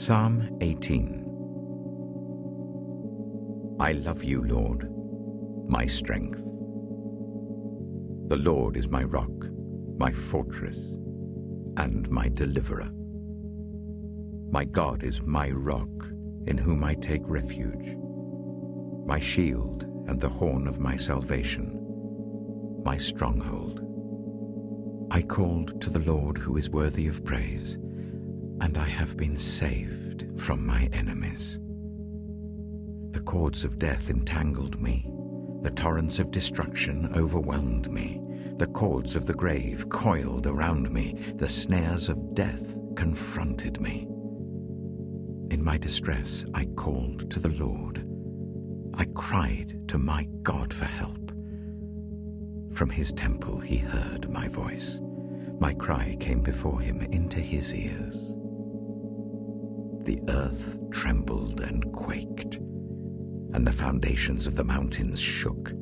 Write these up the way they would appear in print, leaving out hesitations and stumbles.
Psalm 18. I love you, Lord, my strength. The Lord is my rock, my fortress, and my deliverer. My God is my rock, in whom I take refuge, my shield and the horn of my salvation, my stronghold. I called to the Lord who is worthy of praise, and I have been saved from my enemies. The cords of death entangled me, the torrents of destruction overwhelmed me, the cords of the grave coiled around me, the snares of death confronted me. In my distress I called to the Lord. I cried to my God for help. From his temple he heard my voice. My cry came before him into his ears. The earth trembled and quaked, and the foundations of the mountains shook.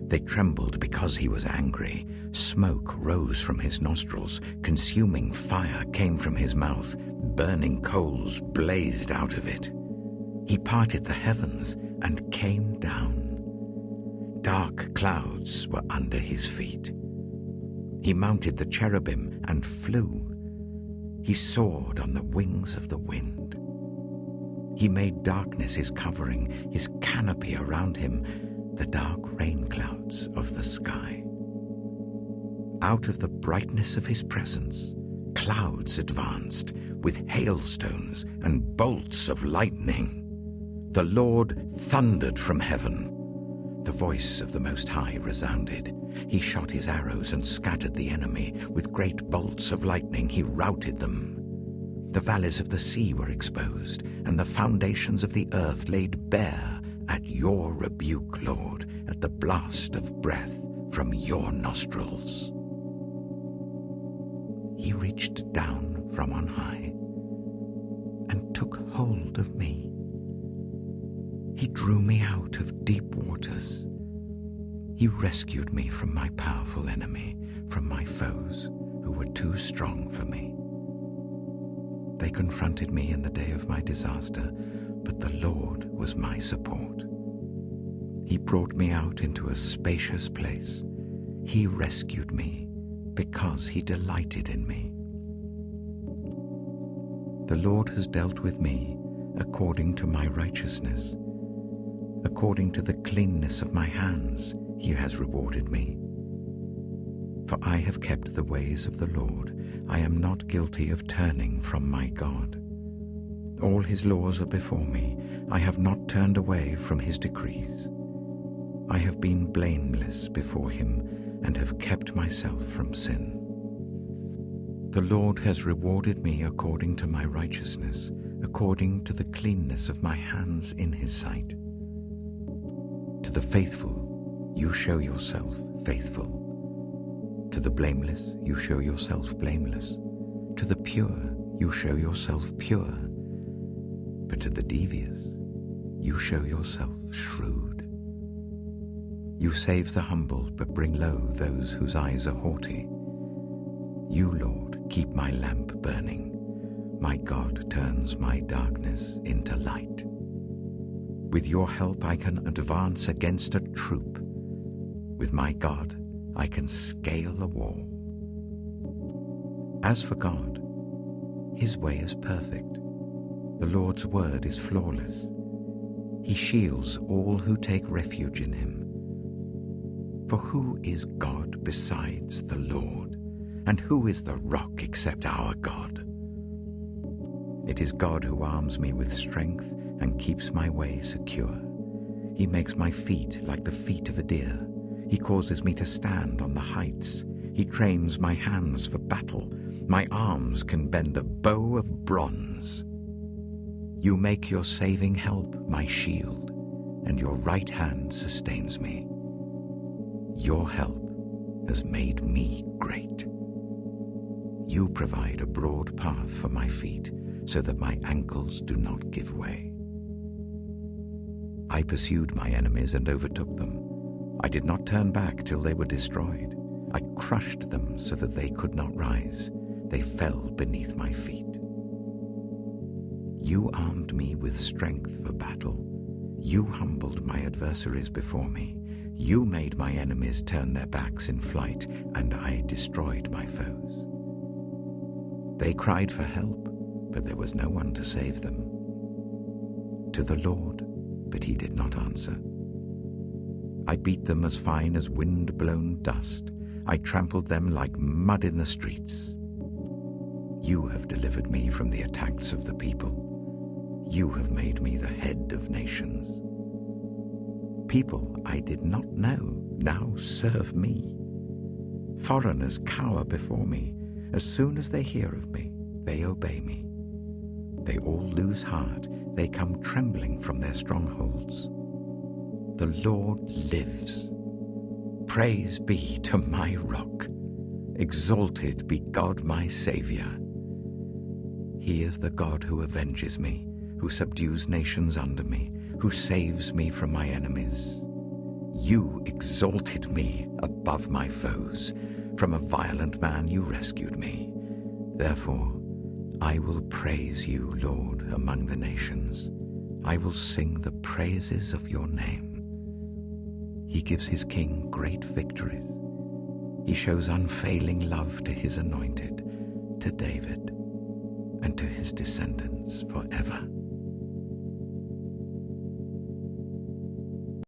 They trembled because he was angry. Smoke rose from his nostrils. Consuming fire came from his mouth. Burning coals blazed out of it. He parted the heavens and came down. Dark clouds were under his feet. He mounted the cherubim and flew. He soared on the wings of the wind. He made darkness his covering, his canopy around him, the dark rain clouds of the sky. Out of the brightness of his presence, clouds advanced with hailstones and bolts of lightning. The Lord thundered from heaven. The voice of the Most High resounded. He shot his arrows and scattered the enemy. With great bolts of lightning he routed them. The valleys of the sea were exposed, and the foundations of the earth laid bare at your rebuke, Lord, at the blast of breath from your nostrils. He reached down from on high and took hold of me. He drew me out of deep waters. He rescued me from my powerful enemy, from my foes who were too strong for me. They confronted me in the day of my disaster, but the Lord was my support. He brought me out into a spacious place. He rescued me because he delighted in me. The Lord has dealt with me according to my righteousness. According to the cleanness of my hands, he has rewarded me. For I have kept the ways of the Lord. I am not guilty of turning from my God. All his laws are before me. I have not turned away from his decrees. I have been blameless before him and have kept myself from sin. The Lord has rewarded me according to my righteousness, according to the cleanness of my hands in his sight. To the faithful, you show yourself faithful. To the blameless, you show yourself blameless. To the pure, you show yourself pure. But to the devious, you show yourself shrewd. You save the humble, but bring low those whose eyes are haughty. You, Lord, keep my lamp burning. My God turns my darkness into light. With your help I can advance against a troop. With my God I can scale a wall. As for God, his way is perfect. The Lord's word is flawless. He shields all who take refuge in him. For who is God besides the Lord? And who is the rock except our God? It is God who arms me with strength and keeps my way secure. He makes my feet like the feet of a deer. He causes me to stand on the heights. He trains my hands for battle. My arms can bend a bow of bronze. You make your saving help my shield, and your right hand sustains me. Your help has made me great. You provide a broad path for my feet, so that my ankles do not give way. I pursued my enemies and overtook them. I did not turn back till they were destroyed. I crushed them so that they could not rise. They fell beneath my feet. You armed me with strength for battle. You humbled my adversaries before me. You made my enemies turn their backs in flight, and I destroyed my foes. They cried for help, but there was no one to save them. To the Lord, but he did not answer. I beat them as fine as wind-blown dust. I trampled them like mud in the streets. You have delivered me from the attacks of the people. You have made me the head of nations. People I did not know now serve me. Foreigners cower before me. As soon as they hear of me, they obey me. They all lose heart. They come trembling from their strongholds. The Lord lives. Praise be to my rock. Exalted be God my Saviour. He is the God who avenges me, who subdues nations under me, who saves me from my enemies. You exalted me above my foes. From a violent man you rescued me. Therefore, I will praise you, Lord, among the nations. I will sing the praises of your name. He gives his king great victories. He shows unfailing love to his anointed, to David, and to his descendants forever.